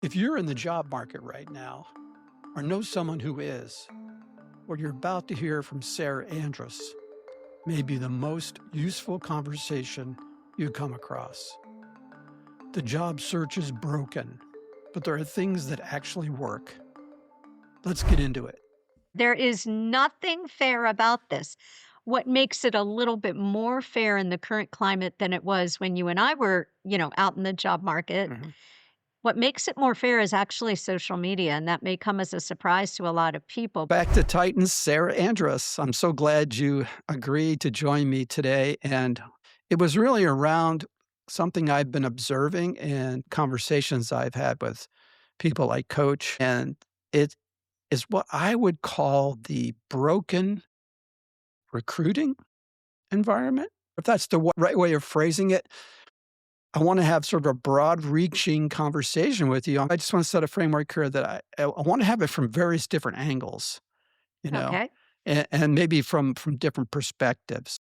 If you're in the job market right now, or know someone who is, what you're about to hear from Sara Andrus may be the most useful conversation you come across. The job search is broken, but there are things that actually work. Let's get into it. There is nothing fair about this. What makes it a little bit more fair in the current climate than it was when you and I were, out in the job market, Mhm. what makes it more fair is actually social media, and that may come as a surprise to a lot of people. Back to Titans, Sara Andrus. I'm so glad you agreed to join me today. And it was really around something I've been observing in conversations I've had with people I coach. And it is what I would call the broken recruiting environment. If that's the right way of phrasing it, I want to have sort of a broad reaching conversation with you. I just want to set a framework here that I want to have it from various different angles, you know, Okay. and maybe from different perspectives.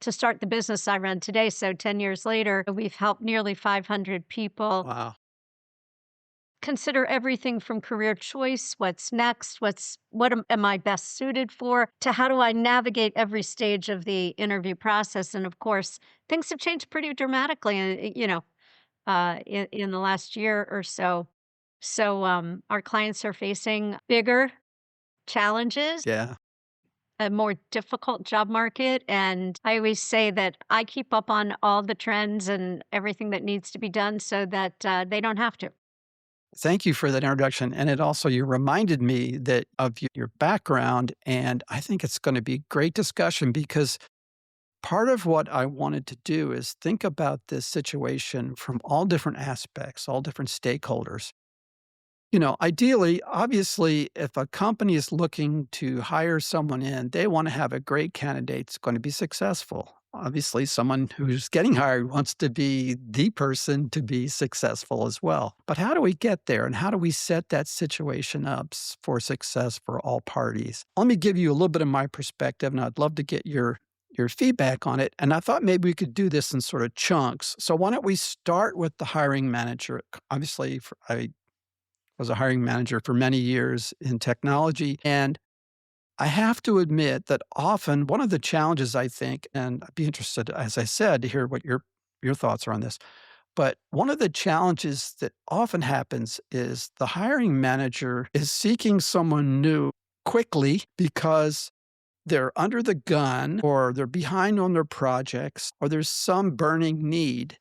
To start the business I run today, so 10 years later, we've helped nearly 500 people Wow. consider everything from career choice, what's next, what am I best suited for, to how do I navigate every stage of the interview process. And of course, things have changed pretty dramatically, in the last year or so. So our clients are facing bigger challenges, Yeah. a more difficult job market. And I always say that I keep up on all the trends and everything that needs to be done so that they don't have to. Thank you for that introduction. And it also, you reminded me that of your background. And I think it's going to be great discussion because part of what I wanted to do is think about this situation from all different aspects, all different stakeholders. Ideally, obviously, if a company is looking to hire someone in, they want to have a great candidate that's going to be successful. Obviously, someone who's getting hired wants to be the person to be successful as well. But how do we get there and how do we set that situation up for success for all parties? Let me give you a little bit of my perspective, and I'd love to get your feedback on it. And I thought maybe we could do this in sort of chunks. So why don't we start with the hiring manager? Obviously, I was a hiring manager for many years in technology. And I have to admit that often one of the challenges I think, and I'd be interested, as I said, to hear what your thoughts are on this. But one of the challenges that often happens is the hiring manager is seeking someone new quickly because they're under the gun or they're behind on their projects or there's some burning need.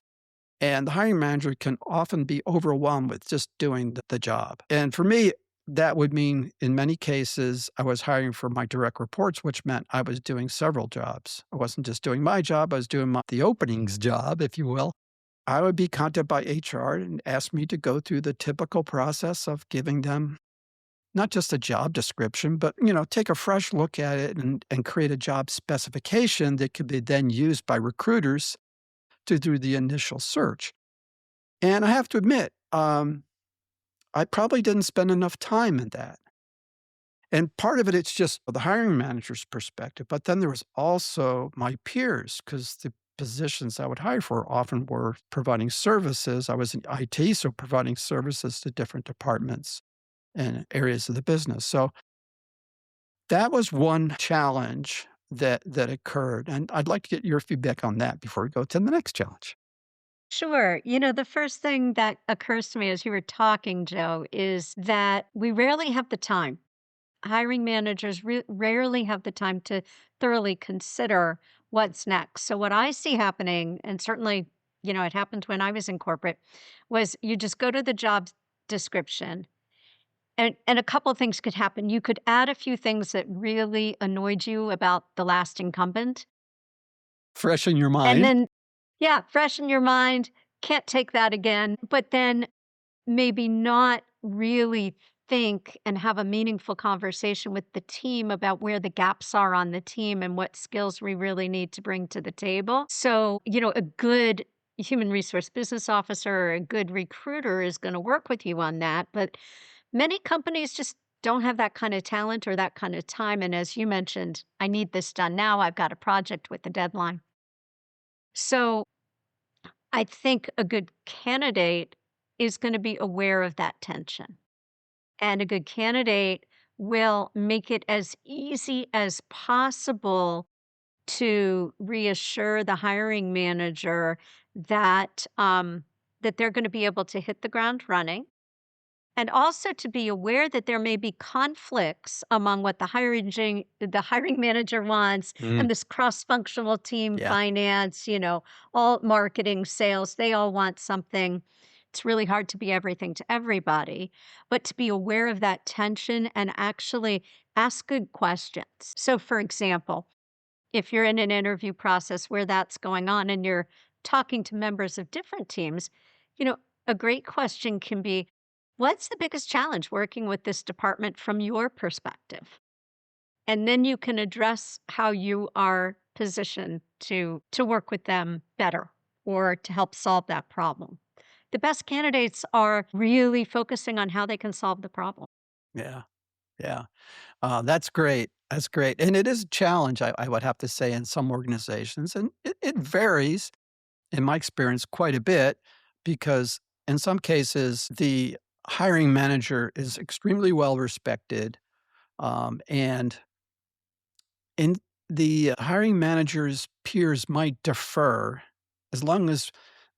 And the hiring manager can often be overwhelmed with just doing the job. And for me, that would mean in many cases, I was hiring for my direct reports, which meant I was doing several jobs. I wasn't just doing my job, I was doing the openings job, if you will. I would be contacted by HR and ask me to go through the typical process of giving them not just a job description, but take a fresh look at it and create a job specification that could be then used by recruiters to do the initial search. And I have to admit, I probably didn't spend enough time in that. And part of it, it's just the hiring manager's perspective. But then there was also my peers, because the positions I would hire for often were providing services. I was in IT, so providing services to different departments and areas of the business. So that was one challenge that occurred. And I'd like to get your feedback on that before we go to the next challenge. Sure. The first thing that occurs to me as you were talking, Joe, is that we rarely have the time. Hiring managers rarely have the time to thoroughly consider what's next. So, what I see happening, and certainly, it happened when I was in corporate, was you just go to the job description, and a couple of things could happen. You could add a few things that really annoyed you about the last incumbent. Fresh in your And mind. then, yeah, fresh in your mind, can't take that again. But then maybe not really think and have a meaningful conversation with the team about where the gaps are on the team and what skills we really need to bring to the table. So, a good human resource business officer or a good recruiter is going to work with you on that. But many companies just don't have that kind of talent or that kind of time. And as you mentioned, I need this done now. I've got a project with a deadline. So I think a good candidate is going to be aware of that tension. And a good candidate will make it as easy as possible to reassure the hiring manager that that they're going to be able to hit the ground running, and also to be aware that there may be conflicts among what the hiring manager wants Mm, and this cross-functional team, yeah. finance, all marketing, sales, they all want something. It's really hard to be everything to everybody, but to be aware of that tension and actually ask good questions. So for example, if you're in an interview process where that's going on and you're talking to members of different teams, you know, a great question can be, what's the biggest challenge working with this department from your perspective? And then you can address how you are positioned to work with them better or to help solve that problem. The best candidates are really focusing on how they can solve the problem. Yeah. Yeah. That's great. That's great. And it is a challenge, I would have to say, in some organizations. And it varies, in my experience, quite a bit because in some cases, the hiring manager is extremely well respected. And in the hiring manager's peers might defer as long as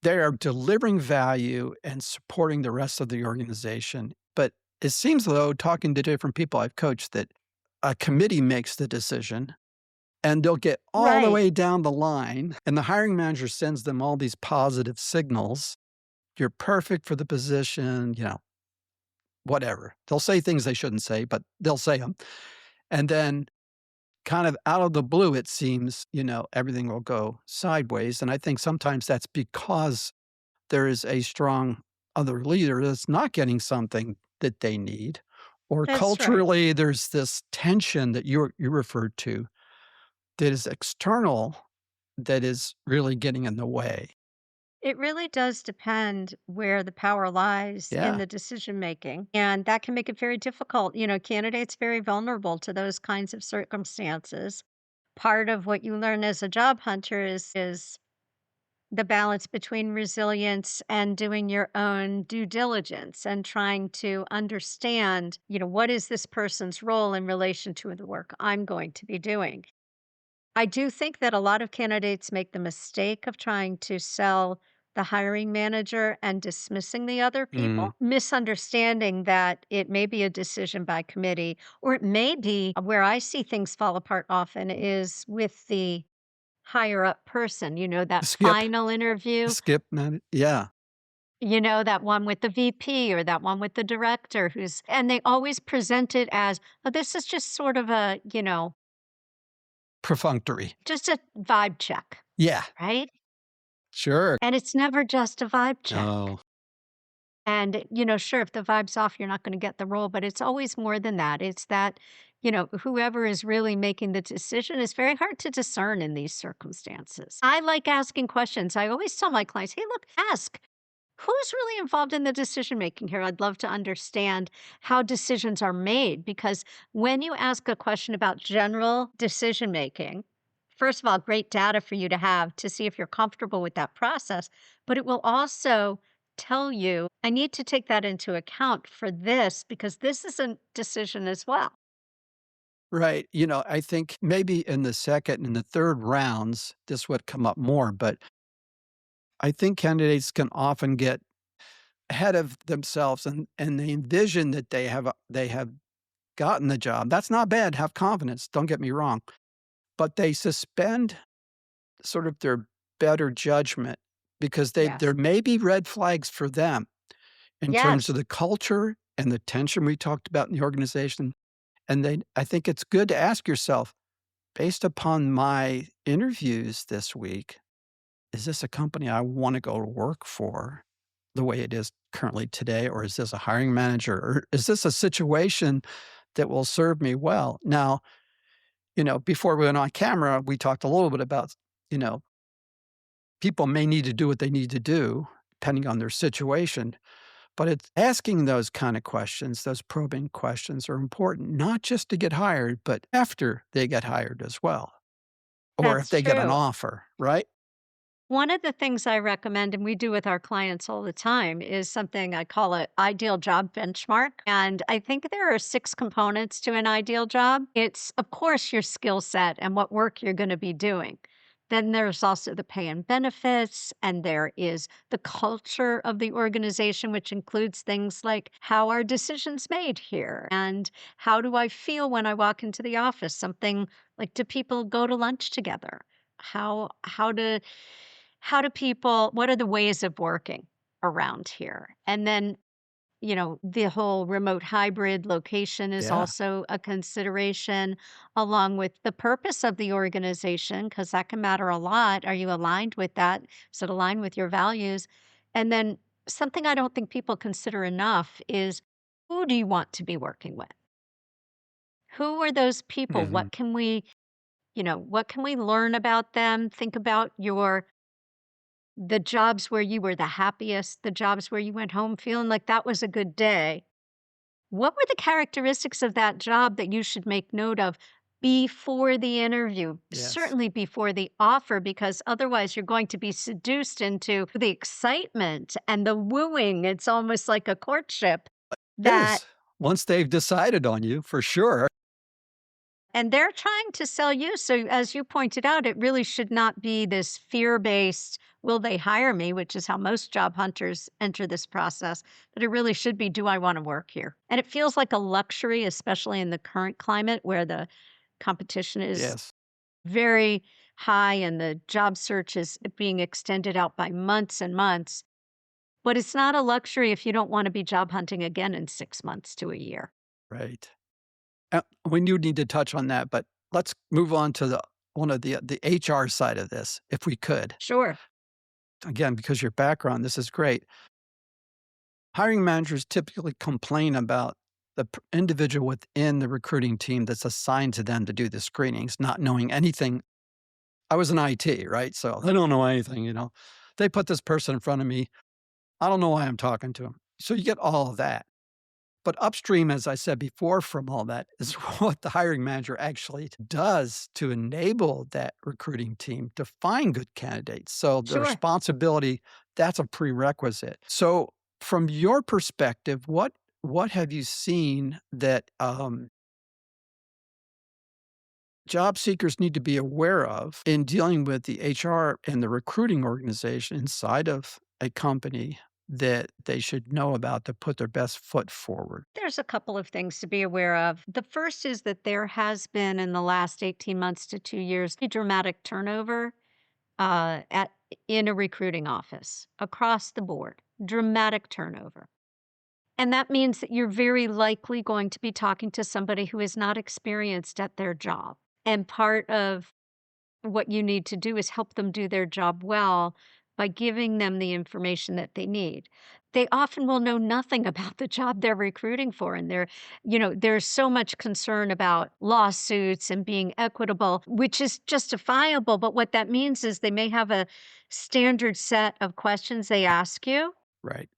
they are delivering value and supporting the rest of the organization. But it seems though, talking to different people I've coached, that a committee makes the decision and they'll get all the Right. way down the line and the hiring manager sends them all these positive signals. You're perfect for the position, whatever. They'll say things they shouldn't say, but they'll say them. And then kind of out of the blue, it seems, everything will go sideways. And I think sometimes that's because there is a strong other leader that's not getting something that they need. Or That's right. culturally, there's this tension that you referred to that is external that is really getting in the way. It really does depend where the power lies in Yeah. the decision making. And that can make it very difficult. Candidates very vulnerable to those kinds of circumstances. Part of what you learn as a job hunter is the balance between resilience and doing your own due diligence and trying to understand, what is this person's role in relation to the work I'm going to be doing. I do think that a lot of candidates make the mistake of trying to sell the hiring manager and dismissing the other Mm. people, misunderstanding that it may be a decision by committee, or it may be where I see things fall apart often is with the higher up person, that Skip, final interview, yeah. that one with the VP or that one with the director and they always present it as, oh, this is just sort of a, Perfunctory. just a vibe check, Yeah, right? sure. And it's never just a vibe check. No. And, sure, if the vibe's off, you're not going to get the role, but it's always more than that. It's that, whoever is really making the decision is very hard to discern in these circumstances. I like asking questions. I always tell my clients, hey, look, ask. Who's really involved in the decision making here? I'd love to understand how decisions are made because when you ask a question about general decision making, first of all, great data for you to have to see if you're comfortable with that process, but it will also tell you, I need to take that into account for this because this is a decision as well. Right. I think maybe in the second and the third rounds, this would come up more, but I think candidates can often get ahead of themselves and they envision that they have gotten the job. That's not bad. Have confidence. Don't get me wrong. But they suspend sort of their better judgment because there Yes. may be red flags for them in terms Yes, of the culture and the tension we talked about in the organization. And I think it's good to ask yourself, based upon my interviews this week, is this a company I want to go to work for the way it is currently today? Or is this a hiring manager? Or is this a situation that will serve me well? Now, before we went on camera, we talked a little bit about, you know, people may need to do what they need to do depending on their situation. But it's asking those kind of questions, those probing questions are important, not just to get hired, but after they get hired as well, or if that's they get an true. offer, right? One of the things I recommend, and we do with our clients all the time, is something I call it ideal job benchmark. And I think there are 6 components to an ideal job. It's, of course, your skill set and what work you're going to be doing. Then there's also the pay and benefits, and there is the culture of the organization, which includes things like how are decisions made here? And how do I feel when I walk into the office? Something like, do people go to lunch together? How do people what are the ways of working around here? And then, the whole remote hybrid location is Yeah. also a consideration, along with the purpose of the organization, because that can matter a lot. Are you aligned with that? Is it aligned with your values? And then something I don't think people consider enough is, who do you want to be working with? Who are those people? Mhm. What can we learn about them? Think about the jobs where you were the happiest, the jobs where you went home feeling like that was a good day. What were the characteristics of that job that you should make note of before the interview? Yes. Certainly before the offer, because otherwise you're going to be seduced into the excitement and the wooing. It's almost like a courtship It that is. Once they've decided on you, for sure. And they're trying to sell you. So, as you pointed out, it really should not be this fear based, will they hire me, which is how most job hunters enter this process. But it really should be, do I want to work here? And it feels like a luxury, especially in the current climate where the competition is Yes. very high and the job search is being extended out by months and months. But it's not a luxury if you don't want to be job hunting again in 6 months to a year. Right. We do need to touch on that, but let's move on to the HR side of this, if we could. Sure, Again, because your background, this is great. Hiring managers typically complain about the individual within the recruiting team that's assigned to them to do the screenings, not knowing anything. I was in IT, right? So I don't know anything. They put this person in front of me. I don't know why I'm talking to him. So you get all of that. But upstream, as I said before, from all that is what the hiring manager actually does to enable that recruiting team to find good candidates. So the sure. responsibility, that's a prerequisite. So from your perspective, what have you seen that job seekers need to be aware of in dealing with the HR and the recruiting organization inside of a company that they should know about to put their best foot forward? There's a couple of things to be aware of. The first is that there has been in the last 18 months to 2 years a dramatic turnover in a recruiting office across the board. Dramatic turnover. And that means that you're very likely going to be talking to somebody who is not experienced at their job. And part of what you need to do is help them do their job well by giving them the information that they need. They often will know nothing about the job they're recruiting for. And there's so much concern about lawsuits and being equitable, which is justifiable. But what that means is they may have a standard set of questions they ask you, Right.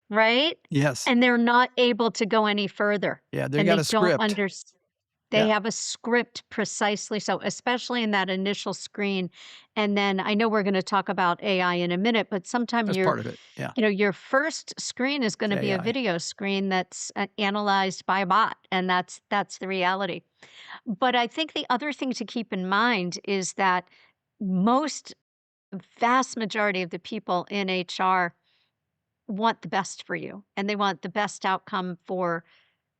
right? Yes. And they're not able to go any further. Yeah, they And got they a don't script. understand. They Yeah, have a script precisely so, especially in that initial screen. And then I know we're gonna talk about AI in a minute, but sometime that's part of it. Yeah, your first screen is it's gonna be a AI. video screen that's, analyzed by a bot, and that's the reality. But I think the other thing to keep in mind is that most vast majority of the people in HR want the best for you, and they want the best outcome for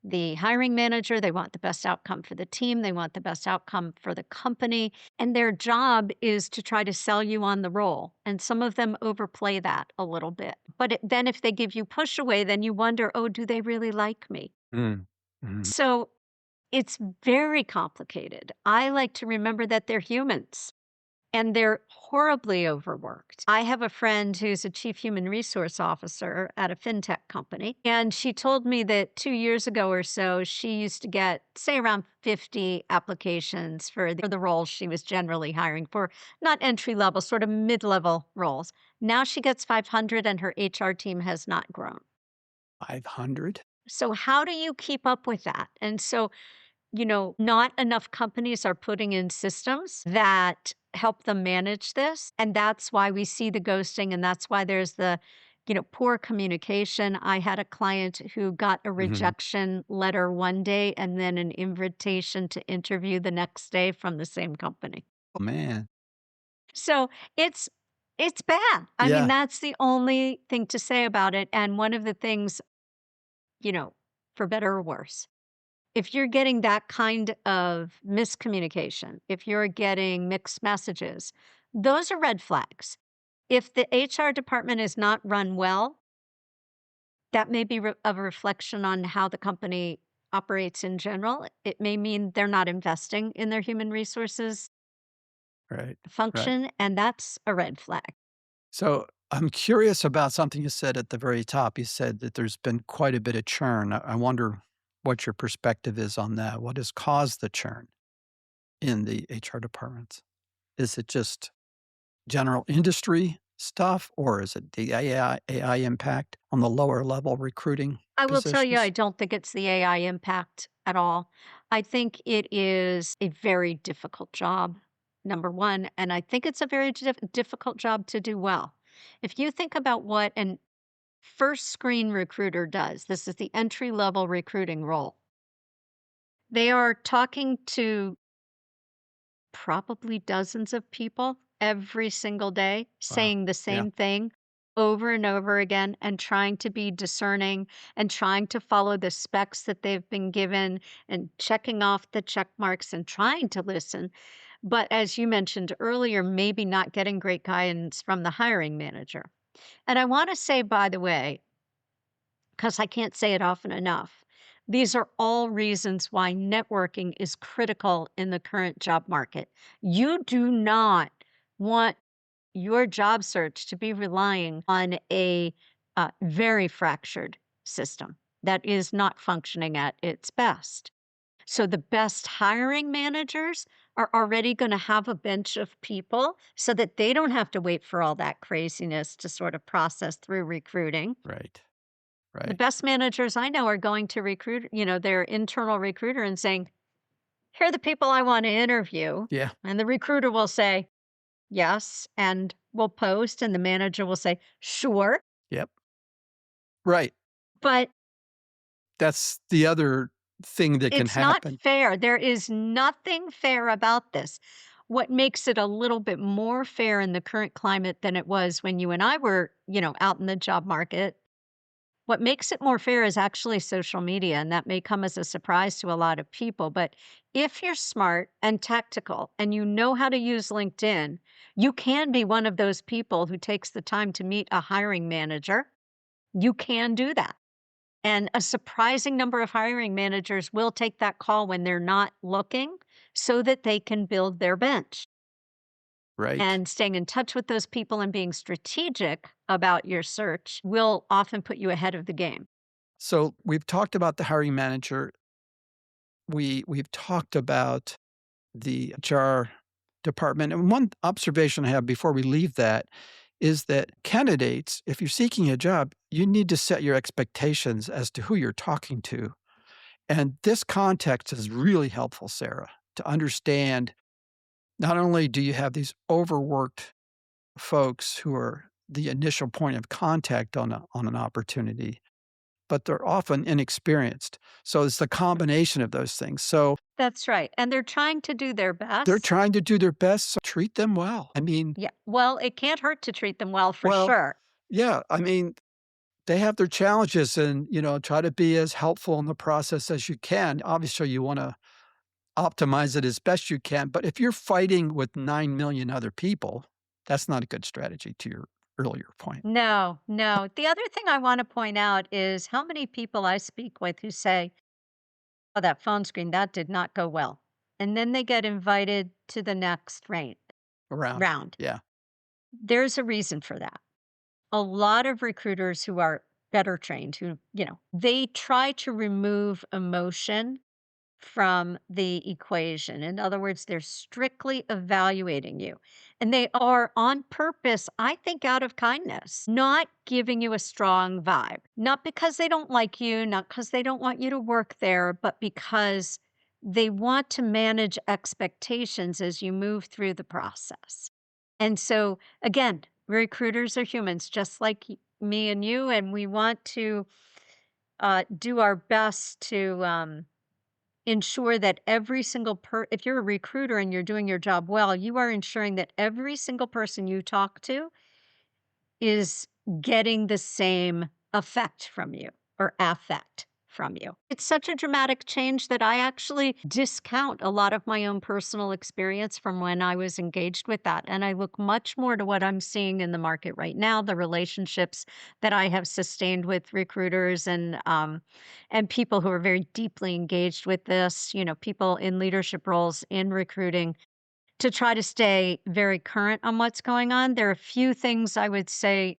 the hiring manager, they want the best outcome for the team, they want the best outcome for the company, and their job is to try to sell you on the role. And some of them overplay that a little bit. But then if they give you push away, then you wonder, oh, do they really like me? Mm. Mhm. So it's very complicated. I like to remember that they're humans and they're horribly overworked. I have a friend who's a chief human resource officer at a fintech company, and she told me that 2 years ago or so, she used to get, say, around 50 applications for the roles she was generally hiring for, not entry level, sort of mid level roles. Now she gets 500, and her HR team has not grown. 500? So, how do you keep up with that? And so, Not enough companies are putting in systems that help them manage this. And that's why we see the ghosting. And that's why there's the poor communication. I had a client who got a Mhm. rejection letter one day and then an invitation to interview the next day from the same company. Oh, man. So it's it's bad. I mean, Yeah, that's the only thing to say about it. And one of the things, you know, for better or worse, if you're getting that kind of miscommunication, if you're getting mixed messages, those are red flags. If the HR department is not run well, that may be a reflection on how the company operates in general. It may mean they're not investing in their human resources right, right. function, and that's a red flag. So, I'm curious about something you said at the very top. You said that there's been quite a bit of churn. I wonder what your perspective is on that. What has caused the churn in the HR departments? Is it just general industry stuff, or is it the AI impact on the lower level recruiting I will tell you, I positions? don't think it's the AI impact at all. I think it is a very difficult job, number one. And I think it's a very difficult job to do well. If you think about what an first screen recruiter does, this is the entry level recruiting role. They are talking to probably dozens of people every single day, Wow. saying the Yeah, same thing over and over again and trying to be discerning and trying to follow the specs that they've been given and checking off the check marks and trying to listen. But as you mentioned earlier, maybe not getting great guidance from the hiring manager. And I want to say, by the way, because I can't say it often enough. These are all reasons why networking is critical in the current job market. You do not want your job search to be relying on a very fractured system that is not functioning at its best. So, the best hiring managers are already going to have a bench of people so that they don't have to wait for all that craziness to sort of process through recruiting. right, The right. best managers I know are going to their internal recruiter and saying, "Here are the people I want to interview." Yeah, And the recruiter will say, "Yes," and will post, and the manager will say, "Sure." yep. Right. But That's the other thing that can it's not happen. fair. There is nothing fair about this. What makes it a little bit more fair in the current climate than it was when you and I were out in the job market. What makes it more fair is actually social media, and that may come as a surprise to a lot of people. But if you're smart and tactical and you know how to use LinkedIn, you can be one of those people who takes the time to meet a hiring manager. You can do that. And a surprising number of hiring managers will take that call when they're not looking so that they can build their bench. Right. And staying in touch with those people and being strategic about your search will often put you ahead of the game. So, we've talked about the hiring manager. We've talked about the HR department, and one observation I have before we leave that is that candidates, if you're seeking a job, you need to set your expectations as to who you're talking to. And this context is really helpful, Sarah, to understand not only do you have these overworked folks who are the initial point of contact on an opportunity, but they're often inexperienced. So it's the combination of those things. So That's right, and they're trying to do their they're best. trying to do their best, so treat them well. I mean, Yeah, well, it can't hurt to treat them well for well, sure. yeah, I mean, they have their challenges and, try to be as helpful in the process as you can. Obviously, you wanna optimize it as best you can, but if you're fighting with 9,000,000 other people, that's not a good strategy to your earlier point. No, no. The other thing I wanna point out is how many people I speak with who say, "Oh, that phone screen, that did not go well." And then they get invited to the next Around. round. Yeah, There's a reason for that. A lot of recruiters who are better trained, they try to remove emotion from the equation. In other words, they're strictly evaluating you. And they are on purpose, I think, out of kindness, not giving you a strong vibe. Not because they don't like you, not because they don't want you to work there, but because they want to manage expectations as you move through the process. And so, again, recruiters are humans just like me and you, and we want to do our best to ensure that every single if you're a recruiter and you're doing your job well, you are ensuring that every single person you talk to is getting the same effect from you or affect from you. It's such a dramatic change that I actually discount a lot of my own personal experience from when I was engaged with that. And I look much more to what I'm seeing in the market right now, the relationships that I have sustained with recruiters and people who are very deeply engaged with this, people in leadership roles in recruiting to try to stay very current on what's going on. There are a few things I would say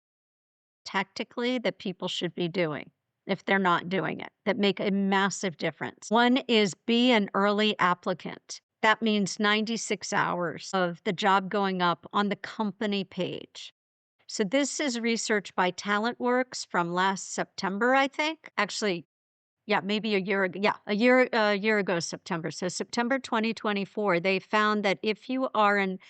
tactically that people should be doing if they're not doing it that make a massive difference. One is be an early applicant. That means 96 hours of the job going up on the company page. So this is research by TalentWorks from last September, I think. Actually, yeah, maybe a year ago. Yeah, a year ago, September. So September 2024, they found that if you are an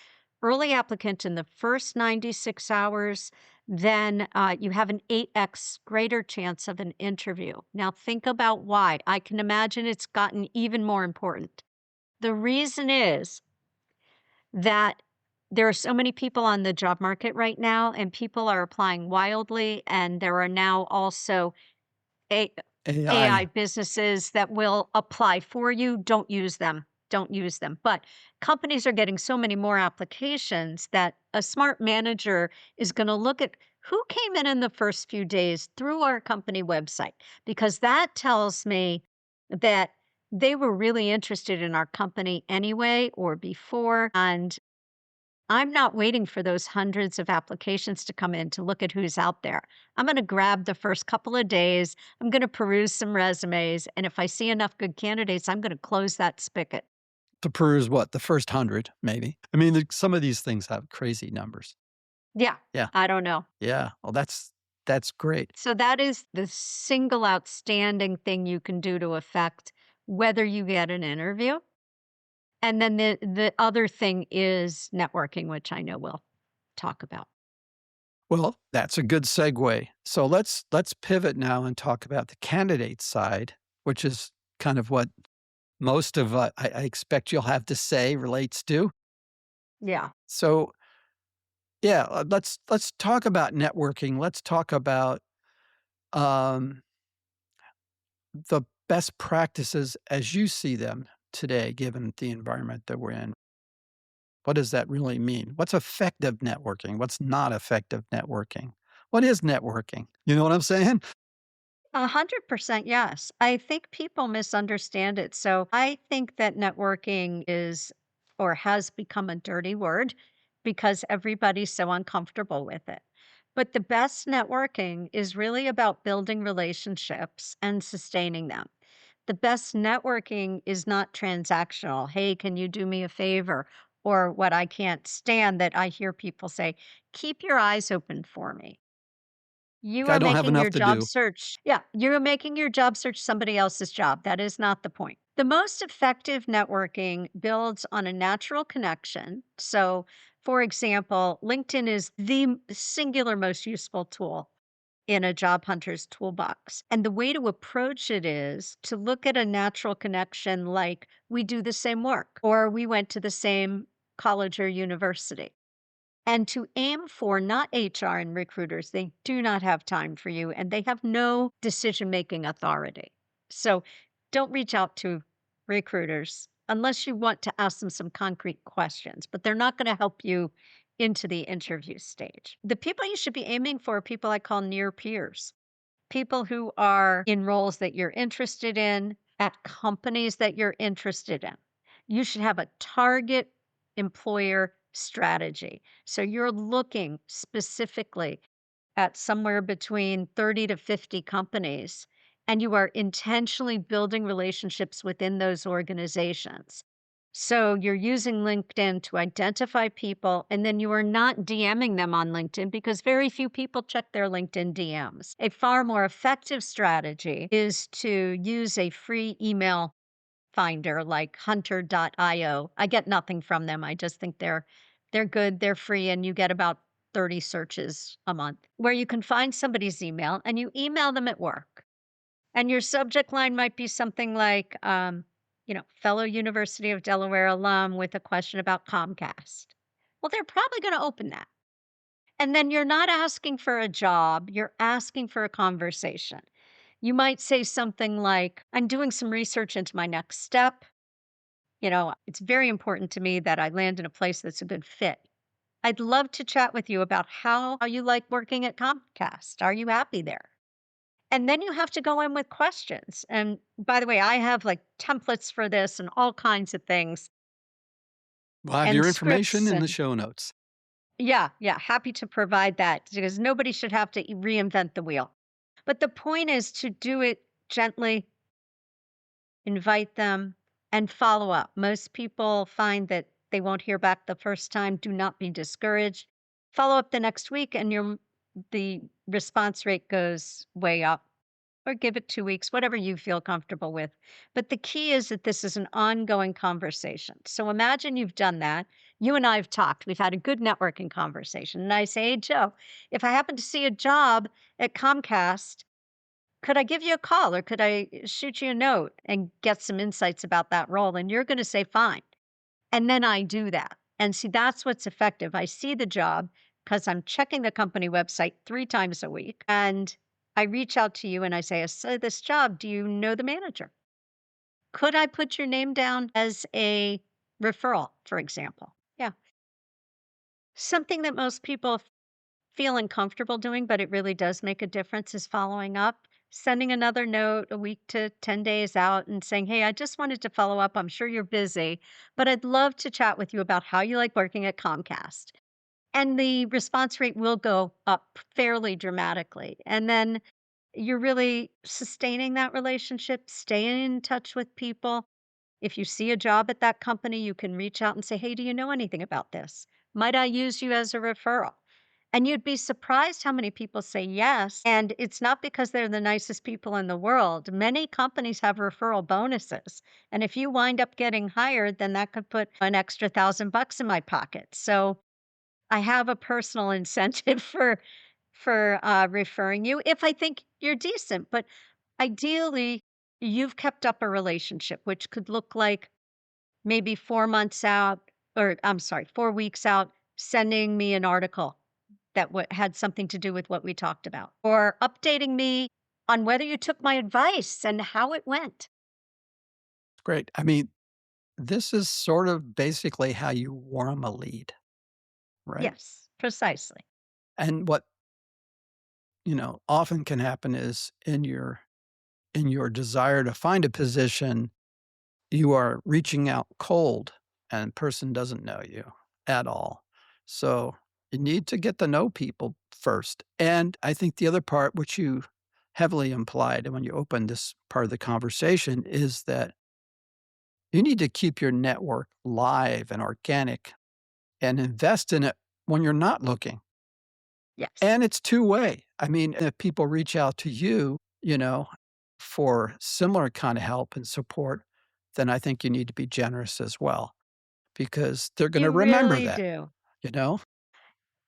early applicant in the first 96 hours, then you have an 8x greater chance of an interview. Now, think about why. I can imagine it's gotten even more important. The reason is that there are so many people on the job market right now, and people are applying wildly, and there are now also a AI AI. businesses that will apply for you. Don't use them. Don't use them. But companies are getting so many more applications that a smart manager is going to look at who came in the first few days through our company website, because that tells me that they were really interested in our company anyway or before. And I'm not waiting for those hundreds of applications to come in to look at who's out there. I'm going to grab the first couple of days. I'm going to peruse some resumes. And if I see enough good candidates, I'm going to close that spigot. To peruse what? The first 100, maybe. I mean, some of these things have crazy numbers. Yeah, Yeah, I don't know. yeah. Well, that's great. So that is the single outstanding thing you can do to affect whether you get an interview. And then the other thing is networking, which I know we'll talk about. Well, that's a good segue. So let's pivot now and talk about the candidate side, which is kind of what most of I expect you'll have to say relates to. Yeah. So yeah, let's talk about networking. Let's talk about um, the best practices as you see them today, given the environment that we're in. What does that really mean? What's effective networking? What's not effective networking? What is networking? You know what I'm saying? 100% yes. I think people misunderstand it. So I think that networking is or has become a dirty word because everybody's so uncomfortable with it. But the best networking is really about building relationships and sustaining them. The best networking is not transactional. Hey, can you do me a favor? Or what I can't stand that I hear people say, keep your eyes open for me. You I are don't have making enough your to job do. search yeah, you're making your job search somebody else's job. That is not the point. The most effective networking builds on a natural connection. So, for example, LinkedIn is the singular most useful tool in a job hunter's toolbox. And the way to approach it is to look at a natural connection like we do the same work or we went to the same college or university and to aim for not HR and recruiters. They do not have time for you and they have no decision making authority. So don't reach out to recruiters unless you want to ask them some concrete questions, but they're not going to help you into the interview stage. The people you should be aiming for are people I call near peers, people who are in roles that you're interested in, at companies that you're interested in. You should have a target employer strategy. So you're looking specifically at somewhere between 30 to 50 companies, and you are intentionally building relationships within those organizations. So you're using LinkedIn to identify people, and then you are not DMing them on LinkedIn because very few people check their LinkedIn DMs. A far more effective strategy is to use a free email finder like hunter.io. I get nothing from them. I just think they're good, they're free, and you get about 30 searches a month where you can find somebody's email and you email them at work. And your subject line might be something like, fellow University of Delaware alum with a question about Comcast. Well, they're probably going to open that. And then you're not asking for a job, you're asking for a conversation. You might say something like, I'm doing some research into my next step. It's very important to me that I land in a place that's a good fit. I'd love to chat with you about how you like working at Comcast. Are you happy there? And then you have to go in with questions. And by the way, I have like templates for this and all kinds of things We'll have and your information scripts. in the And show notes. yeah, yeah, happy to provide that because nobody should have to reinvent the wheel. But the point is to do it gently, invite them, and follow up. Most people find that they won't hear back the first time. Do not be discouraged. Follow up the next week, and the response rate goes way up. Or give it 2 weeks, whatever you feel comfortable with. But the key is that this is an ongoing conversation. So imagine you've done that. You and I have talked. We've had a good networking conversation. And I say, hey, Joe, if I happen to see a job at Comcast, could I give you a call or could I shoot you a note and get some insights about that role? And you're going to say, fine. And then I do that. And see, that's what's effective. I see the job because I'm checking the company website 3 times a week. And I reach out to you and I say, I saw this job. Do you know the manager? Could I put your name down as a referral, for example? Yeah. Something that most people feel uncomfortable doing, but it really does make a difference is following up, sending another note a week to 10 days out and saying, hey, I just wanted to follow up. I'm sure you're busy, but I'd love to chat with you about how you like working at Comcast. And the response rate will go up fairly dramatically. And then you're really sustaining that relationship, staying in touch with people. If you see a job at that company, you can reach out and say, hey, do you know anything about this? Might I use you as a referral? And you'd be surprised how many people say yes. And it's not because they're the nicest people in the world. Many companies have referral bonuses. And if you wind up getting hired, then that could put an extra $1,000 in my pocket. So I have a personal incentive for referring you if I think you're decent. But ideally, you've kept up a relationship, which could look like maybe 4 months out, or I'm sorry, 4 weeks out, sending me an article that had something to do with what we talked about, or updating me on whether you took my advice and how it went. Great. I mean, this is sort of basically how you warm a lead, right? Yes, precisely. And what, often can happen is in your desire to find a position, you are reaching out cold and person doesn't know you at all. So you need to get to know people first. And I think the other part, which you heavily implied when you opened this part of the conversation, is that you need to keep your network live and organic and invest in it when you're not looking. Yes. And it's two-way. I mean, if people reach out to you, for similar kind of help and support, then I think you need to be generous as well because they're gonna You remember really that, do. you know?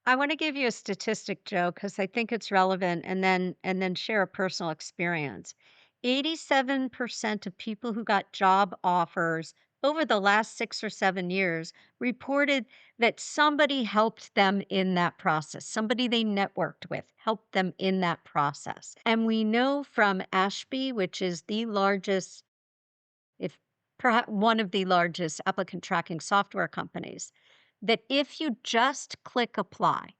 I want to give you a statistic, Joe, because I think it's relevant and then share a personal experience. 87% of people who got job offers over the last 6 or 7 years reported that somebody helped them in that process. Somebody they networked with helped them in that process. And we know from Ashby, which is the largest, if perhaps one of the largest applicant tracking software companies, that if you just click apply,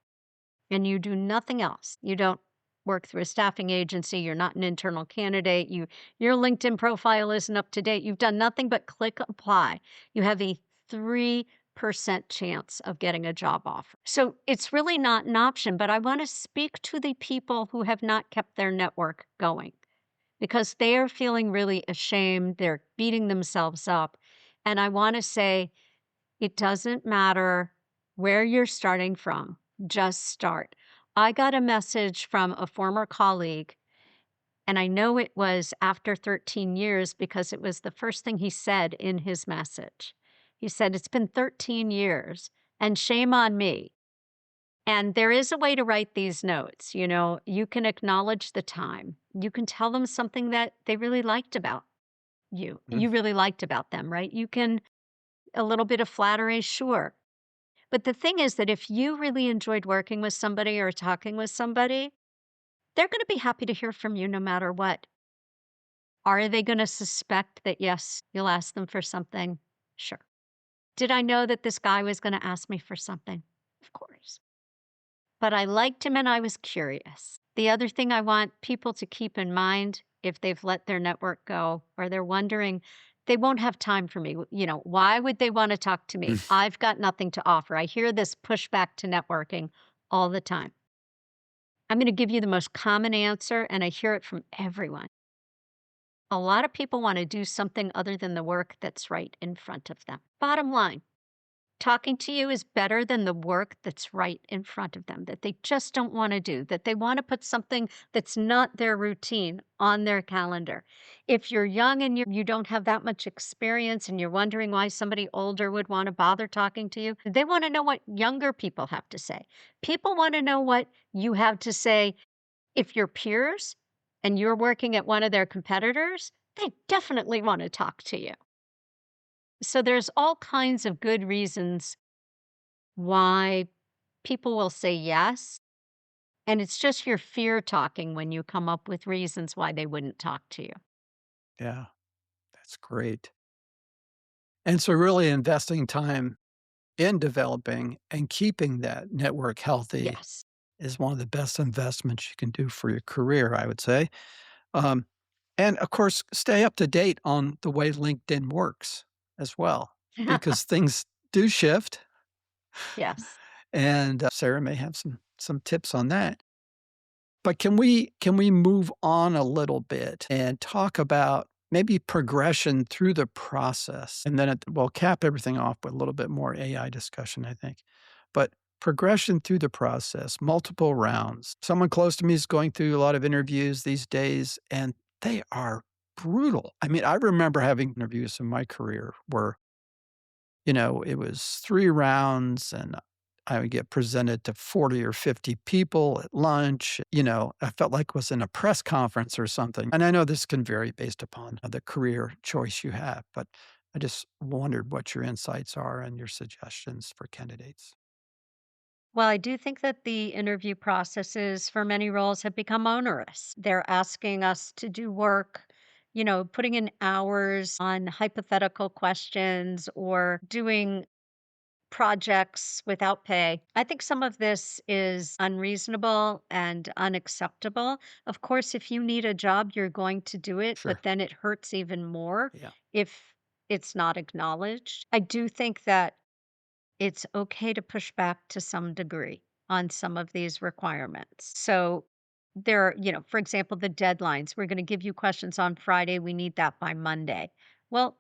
and you do nothing else. You don't work through a staffing agency, you're not an internal candidate, your LinkedIn profile isn't up to date. You've done nothing but click apply. You have a 3% chance of getting a job offer. So it's really not an option, but I want to speak to the people who have not kept their network going because they are feeling really ashamed. They're beating themselves up. And I want to say, it doesn't matter where you're starting from, just start. I got a message from a former colleague And I know it was after 13 years because it was the first thing he said in his message. He said, "It's been 13 years and shame on me." And there is a way to write these notes. You can acknowledge the time. You can tell them something that they really liked about you. Mhm. You really liked about them, right? You can, a little bit of flattery, sure. But the thing is that if you really enjoyed working with somebody or talking with somebody, they're going to be happy to hear from you no matter what. Are they going to suspect that, yes, you'll ask them for something? Sure. Did I know that this guy was going to ask me for something? Of course. But I liked him and I was curious. The other thing I want people to keep in mind if they've let their network go or they're wondering, they won't have time for me. Why would they want to talk to me? I've got nothing to offer. I hear this pushback to networking all the time. I'm going to give you the most common answer, and I hear it from everyone. A lot of people want to do something other than the work that's right in front of them. Bottom line, talking to you is better than the work that's right in front of them that they just don't want to do, that they want to put something that's not their routine on their calendar. If you're young and you don't have that much experience and you're wondering why somebody older would want to bother talking to you, they want to know what younger people have to say. People want to know what you have to say. If you're peers and you're working at one of their competitors, they definitely want to talk to you. So there's all kinds of good reasons why people will say yes, and it's just your fear talking when you come up with reasons why they wouldn't talk to you. Yeah, that's great. And so really investing time in developing and keeping that network healthy Yes. is one of the best investments you can do for your career, I would say. Um, and of course, stay up to date on the way LinkedIn works as well, because things do shift. Yes. And Sarah may have some tips on that. But can we move on a little bit and talk about maybe progression through the process? And then we'll cap everything off with a little bit more AI discussion, I think. But progression through the process, multiple rounds. Someone close to me is going through a lot of interviews these days, and they are brutal. I mean, I remember having interviews in my career where it was 3 rounds and I would get presented to 40 or 50 people at lunch. I felt like I was in a press conference or something. And I know this can vary based upon the career choice you have, but I just wondered what your insights are and your suggestions for candidates. Well, I do think that the interview processes for many roles have become onerous. They're asking us to do work, putting in hours on hypothetical questions or doing projects without pay. I think some of this is unreasonable and unacceptable. Of course, if you need a job, you're going to do it, Sure. but then it hurts even more Yeah. if it's not acknowledged. I do think that it's okay to push back to some degree on some of these requirements. So there are, for example, the deadlines. We're going to give you questions on Friday. We need that by Monday. Well,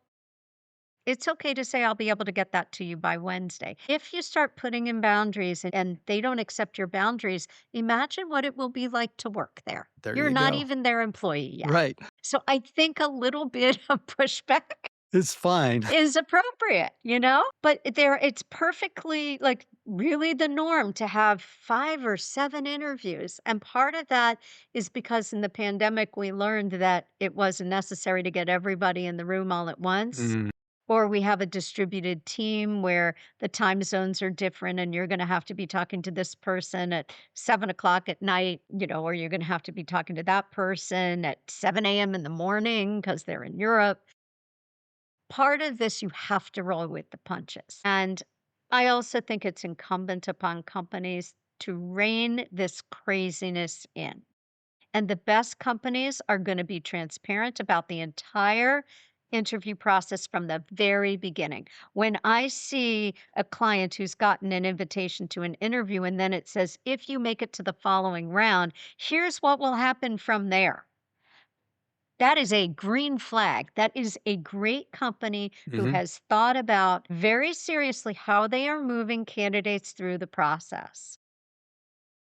it's okay to say, I'll be able to get that to you by Wednesday. If you start putting in boundaries and they don't accept your boundaries, imagine what it will be like to work there. There You're you not go. even their employee yet. Right. So I think a little bit of pushback It's fine. is appropriate. But it's perfectly like really the norm to have 5 or 7 interviews. And part of that is because in the pandemic we learned that it wasn't necessary to get everybody in the room all at once. Mm, Or we have a distributed team where the time zones are different and you're going to have to be talking to this person at 7 o'clock at night, or you're going to have to be talking to that person at 7 a.m. in the morning because they're in Europe. Part of this, you have to roll with the punches. And I also think it's incumbent upon companies to rein this craziness in. And the best companies are going to be transparent about the entire interview process from the very beginning. When I see a client who's gotten an invitation to an interview and then it says, if you make it to the following round, here's what will happen from there. That is a green flag. That is a great company who mhm. has thought about very seriously how they are moving candidates through the process.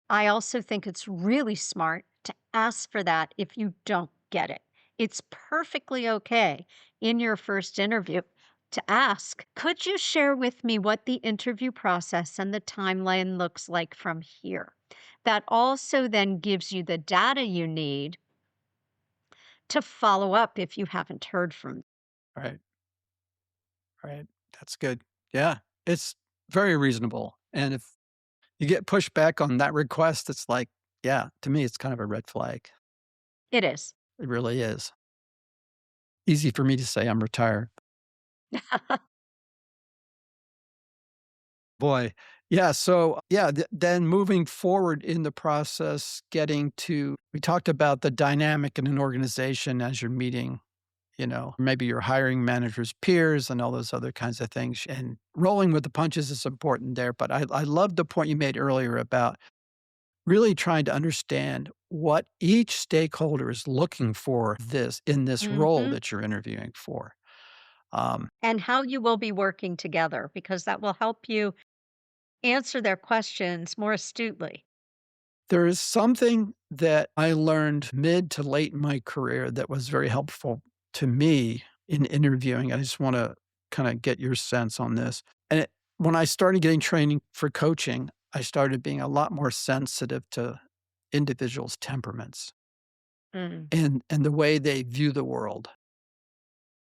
I also think it's really smart to ask for that if you don't get it. It's perfectly okay in your first interview to ask, could you share with me what the interview process and the timeline looks like from here? That also then gives you the data you need to follow up if you haven't heard from them. Right, right. That's good. Yeah, it's very reasonable, and if you get pushback on that request, it's like, yeah, to me, it's kind of a red flag. It is. It really is. Easy for me to say I'm retired. Boy. Yeah, so, yeah, then moving forward in the process, getting to we talked about the dynamic in an organization as you're meeting, maybe your hiring manager's peers and all those other kinds of things, and rolling with the punches is important there, but I love the point you made earlier about really trying to understand what each stakeholder is looking for in this role Mhm. that you're interviewing for. Um, And how you will be working together, because that will help you answer their questions more astutely. there is something that I learned mid to late in my career that was very helpful to me in interviewing. I just want to kind of get your sense on this. When I started getting training for coaching, I started being a lot more sensitive to individuals' temperaments Mm, and the way they view the world.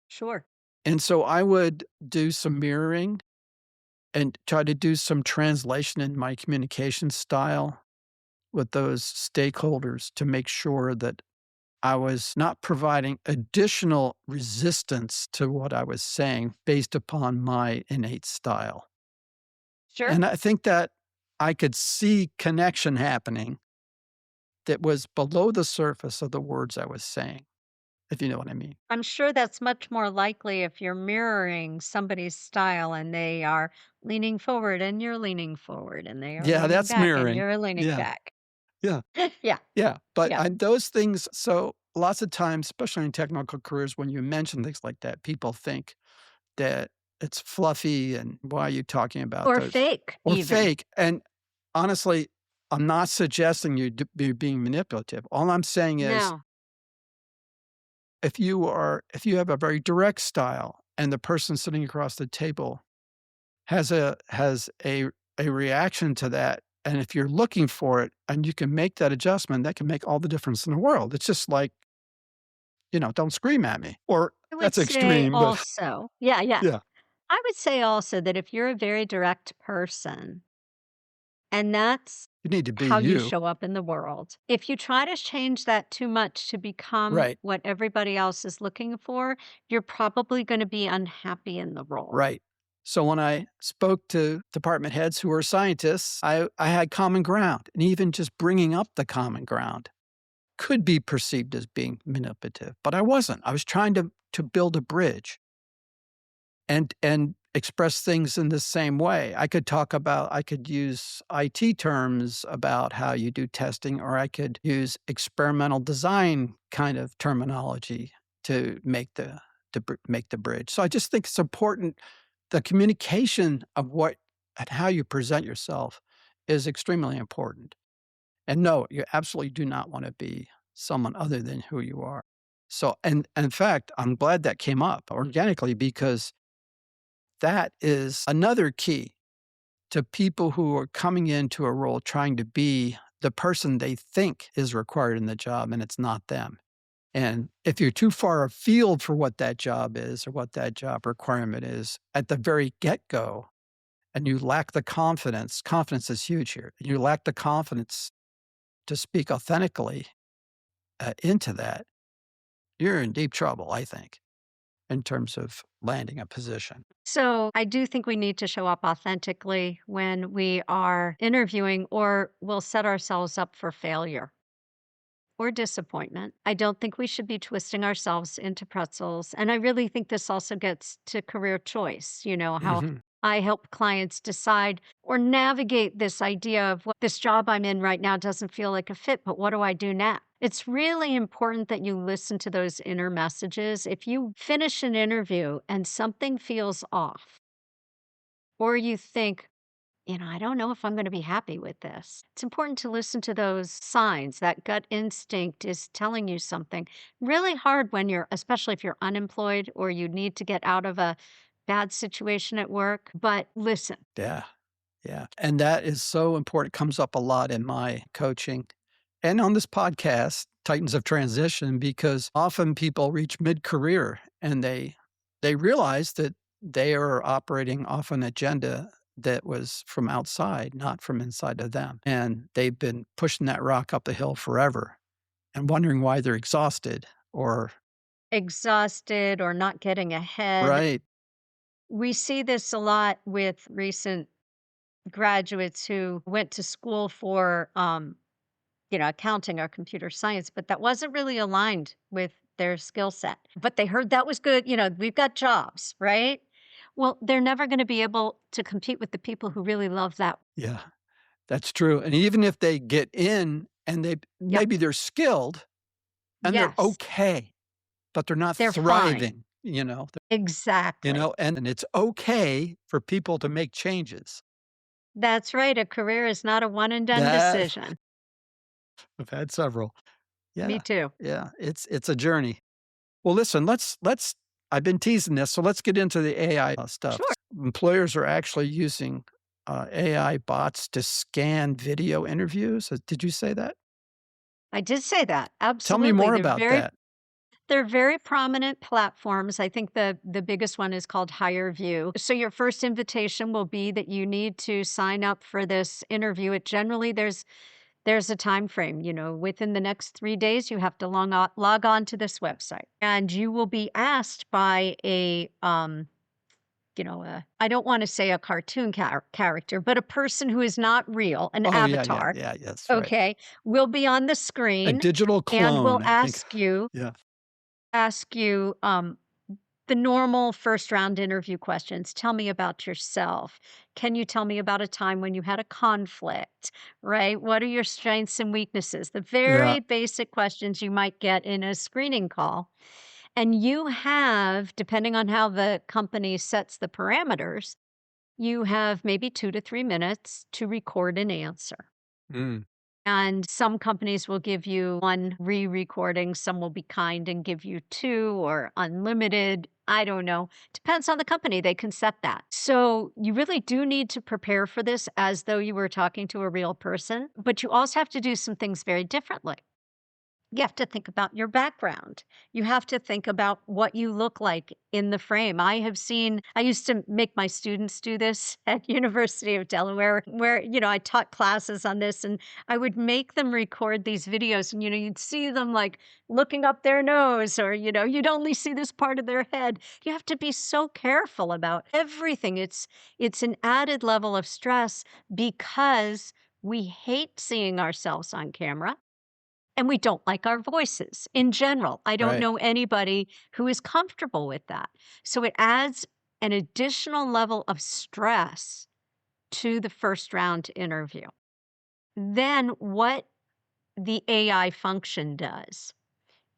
sure. And so I would do some mirroring and try to do some translation in my communication style with those stakeholders to make sure that I was not providing additional resistance to what I was saying based upon my innate style. Sure. And I think that I could see connection happening that was below the surface of the words I was saying, if you know what I mean. I'm sure that's much more likely if you're mirroring somebody's style and they are leaning forward and you're leaning forward and they are Yeah, leaning that's back and mirroring. you're leaning Yeah, back. yeah. Yeah. Yeah, but Yeah. those things so lots of times, especially in technical careers, when you mention things like that, people think that it's fluffy and why are you talking about Or those fake or even. fake, and honestly, I'm not suggesting you're being manipulative. All I'm saying is No. if you have a very direct style and the person sitting across the table has a reaction to that, and if you're looking for it and you can make that adjustment, that can make all the difference in the world. It's just like, "Don't scream at me," or I would that's say extreme, but also, yeah, yeah. yeah, I would say also that if you're a very direct person and that's you need to be how you you. show up in the world, if you try to change that too much to become Right, what everybody else is looking for, you're probably going to be unhappy in the role. right. So when I spoke to department heads who were scientists, I had common ground, and even just bringing up the common ground could be perceived as being manipulative, but I wasn't. I was trying to build a bridge. And express things in the same way. I could use IT terms about how you do testing, or I could use experimental design kind of terminology to make the bridge. So I just think it's important the communication of what and how you present yourself is extremely important. And no, you absolutely do not want to be someone other than who you are. So and in fact, I'm glad that came up organically because that is another key to people who are coming into a role trying to be the person they think is required in the job, and it's not them. And if you're too far afield for what that job is or what that job requirement is at the very get go, and you lack the confidence is huge here. You lack the confidence to speak authentically into that, you're in deep trouble, I think, in terms of landing a position. So I do think we need to show up authentically when we are interviewing, or we'll set ourselves up for failure or disappointment. I don't think we should be twisting ourselves into pretzels. And I really think this also gets to career choice, how Hmm. I help clients decide or navigate this idea of what this job I'm in right now doesn't feel like a fit, but what do I do now? It's really important that you listen to those inner messages. If you finish an interview and something feels off, or you think, I don't know if I'm going to be happy with this. It's important to listen to those signs. That gut instinct is telling you something. Really hard when especially if you're unemployed or you need to get out of a bad situation at work. But listen, Yeah. Yeah. And that is so important. Comes up a lot in my coaching and on this podcast, Titans of Transition, because often people reach mid-career and they realize that they are operating off an agenda that was from outside, not from inside of them. And they've been pushing that rock up the hill forever and wondering why they're exhausted or exhausted or not getting ahead. right. We see this a lot with recent graduates who went to school for accounting or computer science, but that wasn't really aligned with their skill set. But they heard that was good. We've got jobs, right? Well, they're never going to be able to compete with the people who really love that. Yeah, that's true. And even if they get in and they Yep. maybe they're skilled and they're Yes. okay, but they're not They're fine. thriving, Exactly. and it's okay for people to make changes. That's right. A career is not a one and done That decision. I've had several. Me Yeah, too. yeah, it's a journey. Well, listen, let's I've been teasing this, so let's get into the AI stuff. Sure. Employers are actually using, AI bots to scan video interviews. Did you say that? I did say that. Tell me Absolutely. more about that. They're very prominent platforms. I think the biggest one is called HireVue. So your first invitation will be that you need to sign up for this interview. It generally there's a time frame, within the next 3 days you have to log on to this website. And you will be asked by I don't want to say a cartoon character, but a person who is not real, an Oh, yeah, yeah, avatar, yeah, yes, right. okay, will be on the A screen digital and will clone, I think. Yeah. ask you the normal first round interview questions. Tell me about yourself. Can you tell me about a time when you had a conflict, right? What are your strengths and weaknesses? The Yeah. very basic questions you might get in a screening call. And you have, depending on how the company sets the parameters, you have maybe 2 to 3 minutes to record an answer. Mm, And some companies will give you one re-recording, some will be kind and give you two or unlimited. I don't know. Depends on the company. They can set that. So you really do need to prepare for this as though you were talking to a real person, but you also have to do some things very differently. You have to think about your background. You have to think about what you look like in the frame. I used to make my students do this at University of Delaware where, I taught classes on this and I would make them record these videos and, you'd see them like looking up their nose or, you'd only see this part of their head. You have to be so careful about everything. It's an added level of stress because we hate seeing ourselves on camera. And we don't like our voices in general. I don't right. know anybody who is comfortable with that. So it adds an additional level of stress to the first round interview. Then what the AI function does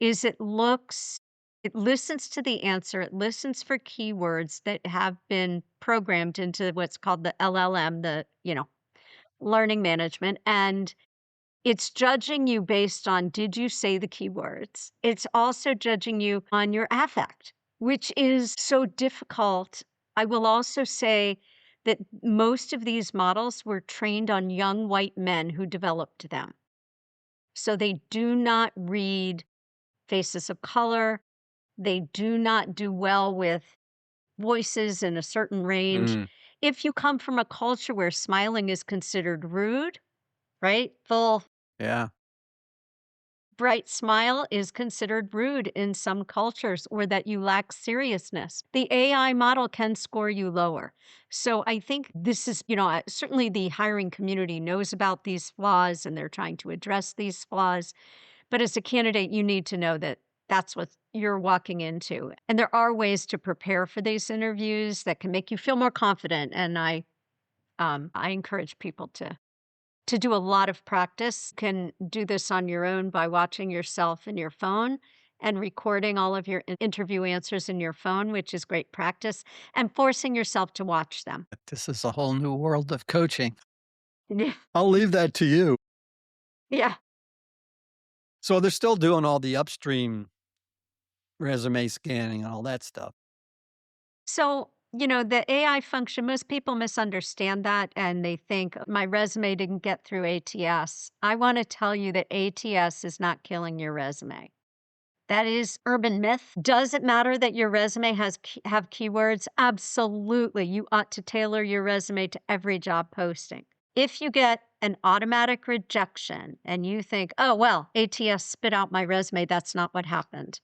is it listens to the answer, it listens for keywords that have been programmed into what's called the LLM, learning management, and it's judging you based on did you say the keywords? It's also judging you on your affect, which is so difficult. I will also say that most of these models were trained on young white men who developed them. So they do not read faces of color. They do not do well with voices in a certain range. Mm, If you come from a culture where smiling is considered rude, right? Full yeah, bright smile is considered rude in some cultures or that you lack seriousness. The AI model can score you lower. So I think this is, certainly the hiring community knows about these flaws and they're trying to address these flaws. But as a candidate, you need to know that that's what you're walking into. And there are ways to prepare for these interviews that can make you feel more confident. And I encourage people to do a lot of practice. Can do this on your own by watching yourself in your phone and recording all of your interview answers in your phone, which is great practice, and forcing yourself to watch them. This is a whole new world of coaching. Yeah. I'll leave that to you. Yeah. So they're still doing all the upstream resume scanning and all that stuff. So, the AI function, most people misunderstand that and they think my resume didn't get through ATS. I want to tell you that ATS is not killing your resume. That is urban myth. Does it matter that your resume have keywords? Absolutely. You ought to tailor your resume to every job posting. If you get an automatic rejection and you think, "Oh, well, ATS spit out my resume, that's not what happened."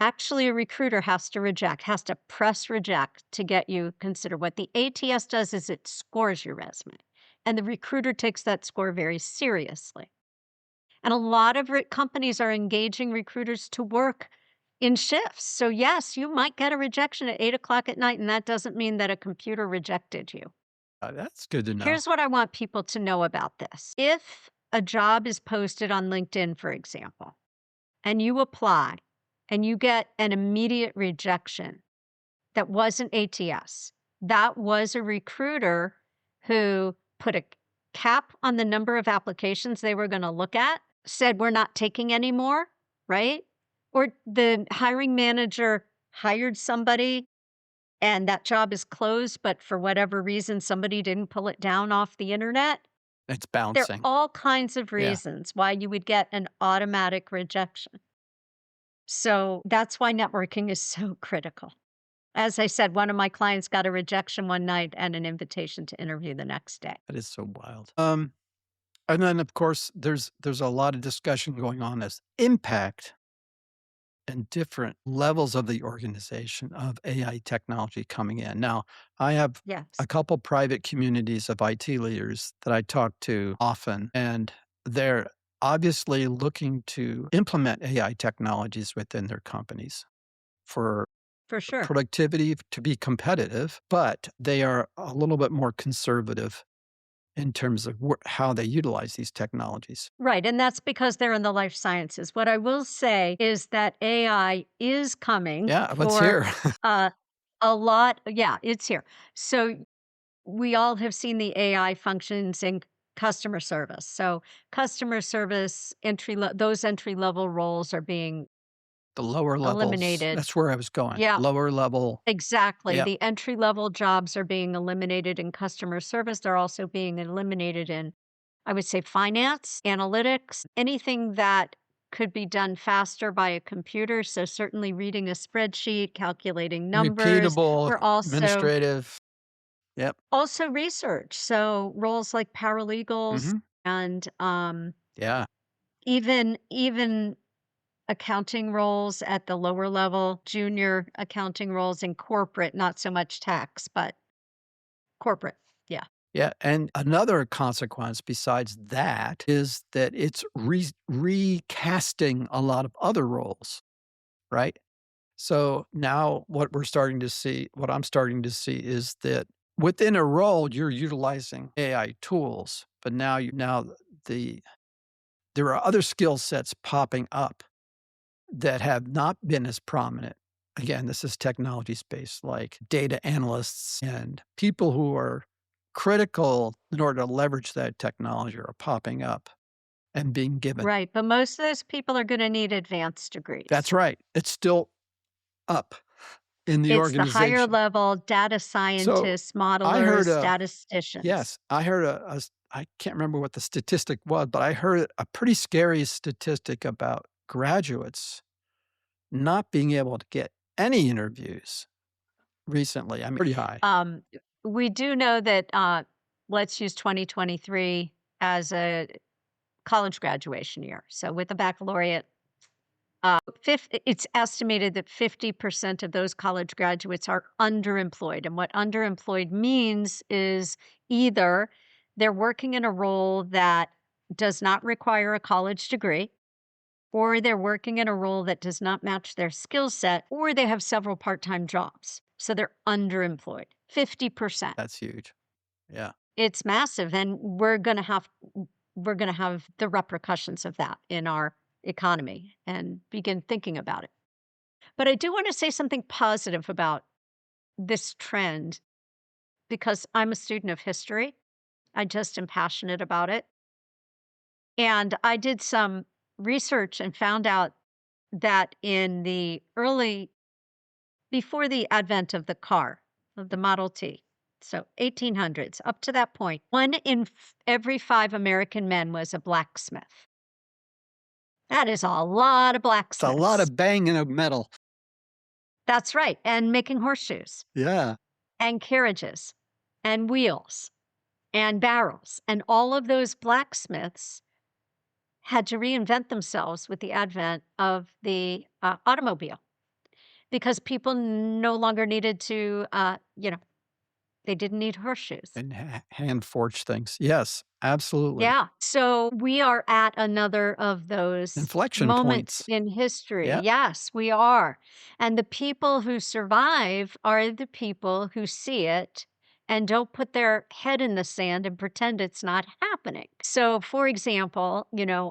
Actually, a recruiter has to press reject to get you considered. What the ATS does is it scores your resume, and the recruiter takes that score very seriously. And a lot of companies are engaging recruiters to work in shifts. So, yes, you might get a rejection at 8 o'clock at night, and that doesn't mean that a computer rejected you. That's good to know. Here's what I want people to know about this. If a job is posted on LinkedIn, for example, and you apply and you get an immediate rejection that wasn't ATS, that was a recruiter who put a cap on the number of applications they were going to look at, said, "We're not taking any more," right? Or the hiring manager hired somebody and that job is closed, but for whatever reason, somebody didn't pull it down off the internet. It's There are bouncing. all kinds of Yeah. reasons why you would get an automatic rejection. So that's why networking is so critical. As I said, one of my clients got a rejection one night and an invitation to interview the next day. That is so wild. And then of course there's a lot of discussion going on as impact and different levels of the organization of AI technology coming in. Now, I have a Yes, couple private communities of IT leaders that I talk to often, and they're obviously looking to implement AI technologies within their companies for for sure. productivity to be competitive, but they are a little bit more conservative in terms of how they utilize these technologies. Right. And that's because they're in the life sciences. What I will say is that AI is coming Yeah, let's for hear. uh, a lot. Yeah, it's here. So we all have seen the AI functions in customer service. So customer service those entry level roles are being The lower levels, eliminated. that's where I was going. Yeah, Lower level. exactly. Yep. The entry level jobs are being eliminated in customer service. They're also being eliminated in, I would say, finance, analytics, anything that could be done faster by a computer. So, certainly reading a spreadsheet, calculating numbers. Repeatable, We're also administrative. Yep. also research. So, roles like paralegals Mhm. and Yeah. even accounting roles at the lower level, junior accounting roles in corporate, not so much tax, but corporate. Yeah. Yeah, and another consequence besides that is that it's recasting a lot of other roles, right? So now what I'm starting to see is that within a role, you're utilizing AI tools, but now the there are other skill sets popping up that have not been as prominent. Again, this is technology space, like data analysts and people who are critical in order to leverage that technology are popping up and being given. Right. But most of those people are going to need advanced That's degrees. right. It's still up in the It's the higher organization. level data So scientists, I modelers, heard statisticians. yes, I heard I can't remember what the statistic was, but I heard a pretty scary statistic about graduates not being able to get any interviews recently. I mean, pretty high. Um, we do know that, let's use 2023 as a college graduation year. So with a baccalaureate, it's estimated that 50% of those college graduates are underemployed. And what underemployed means is either they're working in a role that does not require a college degree, or they're working in a role that does not match their skill set, or they have several part time jobs. So they're underemployed. 50%. That's huge. Yeah. It's massive. And we're going to have the repercussions of that in our economy and begin thinking about it. But I do want to say something positive about this trend because I'm a student of history. I just am passionate about it. And I did some research and found out that in the early, before the advent of the car, of the Model T, so 1800s, up to that point, one in every five American men was a blacksmith. That is a lot of It's a lot blacksmiths. of banging of metal. That's right. And making horseshoes Yeah. and carriages and wheels and barrels. And all of those blacksmiths had to reinvent themselves with the advent of the automobile because people no longer needed to, they didn't need horseshoes. And hand forged things. Yes, absolutely. Yeah. So we are at another of those Inflection moments points. in history. Yeah. Yes, we are. And the people who survive are the people who see it and don't put their head in the sand and pretend it's not happening. So for example,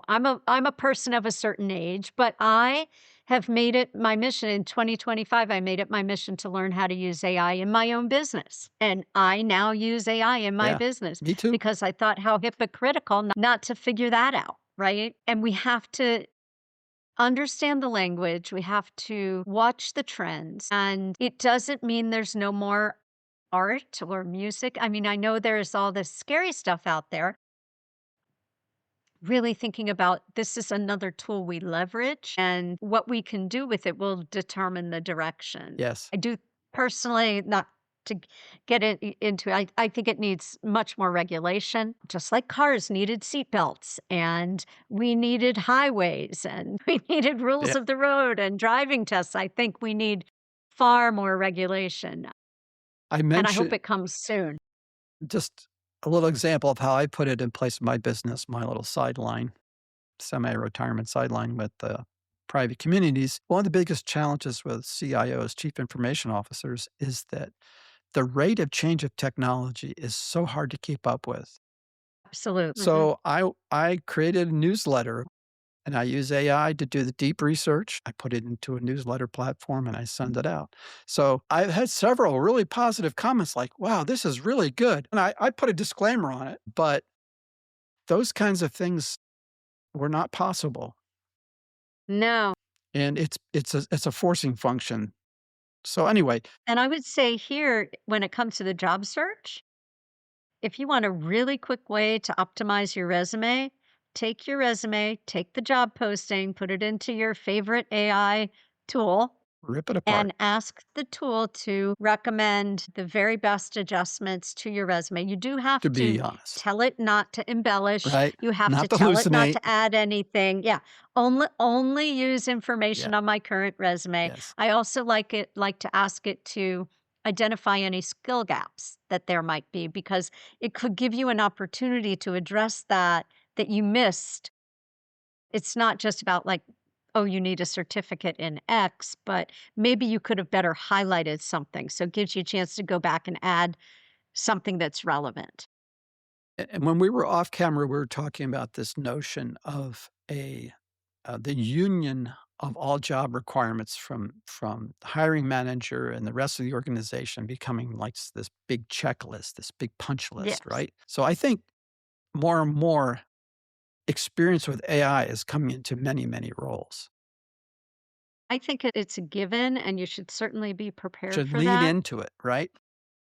I'm a person of a certain age, but I have made it my mission in 2025. I made it my mission to learn how to use AI in my own business. And I now use AI in my Yeah. business Me too. because I thought how hypocritical not to figure that out, right? And we have to understand the language, we have to watch the trends, and it doesn't mean there's no more art or music. I mean, I know there's all this scary stuff out there. Really thinking about this is another tool we leverage, and what we can do with it will determine the direction. Yes. I do personally, not to get into it, I think it needs much more regulation, just like cars needed seatbelts, and we needed highways, and we needed rules Yeah. of the road and driving tests. I think we need far more regulation, I and I hope mentioned it comes soon. just a little example of how I put it in place of my business, my little sideline, semi-retirement sideline with private communities. One of the biggest challenges with CIOs, chief information officers, is that the rate of change of technology is so hard to keep up with. Absolutely. So I created a newsletter and I use AI to do the deep research. I put it into a newsletter platform and I send it out. So I've had several really positive comments like, wow, this is really good. And I put a disclaimer on it, but those kinds of things were not possible. No. And it's a forcing function. So anyway, And I would say here, when it comes to the job search, if you want a really quick way to optimize your resume, take your resume, take the job posting, put it into your favorite AI tool, rip it apart, and ask the tool to recommend the very best adjustments to your resume. You do have to be to honest, tell it not to embellish. right? You have to Not to tell it not hallucinate. to add anything. Yeah. Only use Yeah. information on my current resume. Yes. I also like to ask it to identify any skill gaps that there might be because it could give you an opportunity to address that you missed. It's not just about like, oh, you need a certificate in X, but maybe you could have better highlighted something. So it gives you a chance to go back and add something that's relevant. And when we were off camera, we were talking about this notion of the union of all job requirements from the hiring manager and the rest of the organization becoming like this big checklist, this big punch list, Yes. right? So I think more and more experience with AI is coming into many, many roles. I think it's a given, and you should certainly be prepared Should for lean that. into it, right?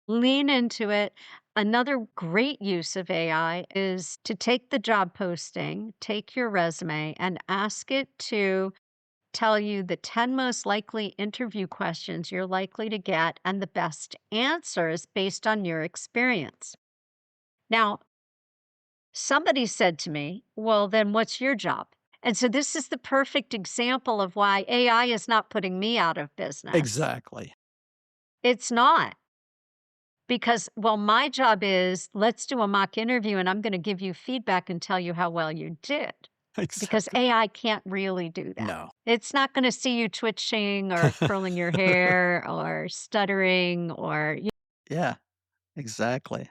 Lean into it. Another great use of AI is to take the job posting, take your resume, and ask it to tell you the 10 most likely interview questions you're likely to get and the best answers based on your experience. Now, somebody said to me, well, then what's your job? And so this is the perfect example of why AI is not putting me out of business. Exactly. It's not because, well, my job is let's do a mock interview and I'm going to give you feedback and tell you how well you did. Because Exactly. AI can't really do that. No. It's not gonna see you twitching or curling your hair or stuttering or Yeah, exactly.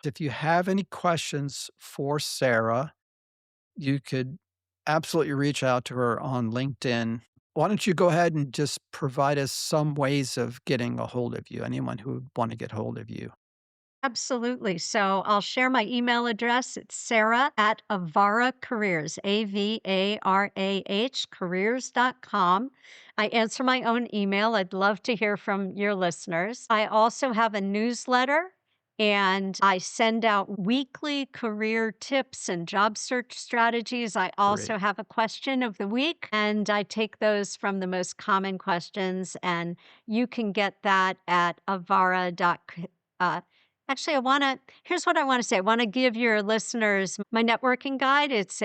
If you have any questions for Sarah, you could absolutely reach out to her on LinkedIn. Why don't you go ahead and just provide us some ways of getting a hold of you, anyone who would want to get hold of you? Absolutely. So I'll share my email address. It's Sarah at Avara Careers, Avarah, careers.com. I answer my own email. I'd love to hear from your listeners. I also have a newsletter and I send out weekly career tips and job search strategies. I also Great. have a question of the week and I take those from the most common questions. And you can get that at avara.com. Actually, here's what I wanna say. I wanna give your listeners my networking guide. It's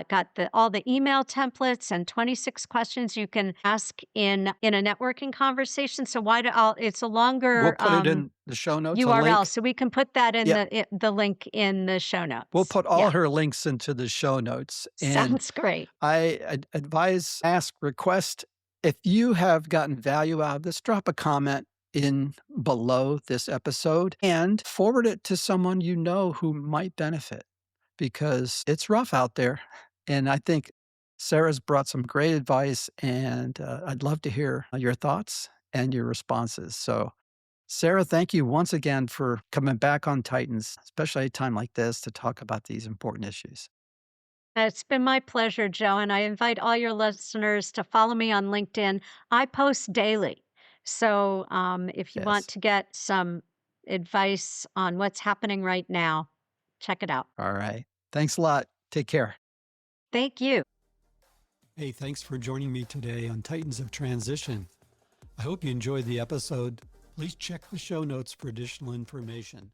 got all the email templates and 26 questions you can ask in a networking conversation. So why do I'll it's a We'll longer, put it in the show notes, a URL, link. so we can put that in Yeah, the link in the show we'll notes. put all Yeah, her links into the show notes. And sounds great. I advise, ask, request if you have gotten value out of this, drop a comment in below this episode and forward it to someone you know who might benefit because it's rough out there. And I think Sarah's brought some great advice, and I'd love to hear your thoughts and your responses. So, Sarah, thank you once again for coming back on Titans, especially at a time like this to talk about these important issues. It's been my pleasure, Joe, and I invite all your listeners to follow me on LinkedIn. I post daily. So if you want Yes. to get some advice on what's happening right now, check it out. All right. Thanks a lot. Take care. Thank you. Hey, thanks for joining me today on Titans of Transition. I hope you enjoyed the episode. Please check the show notes for additional information.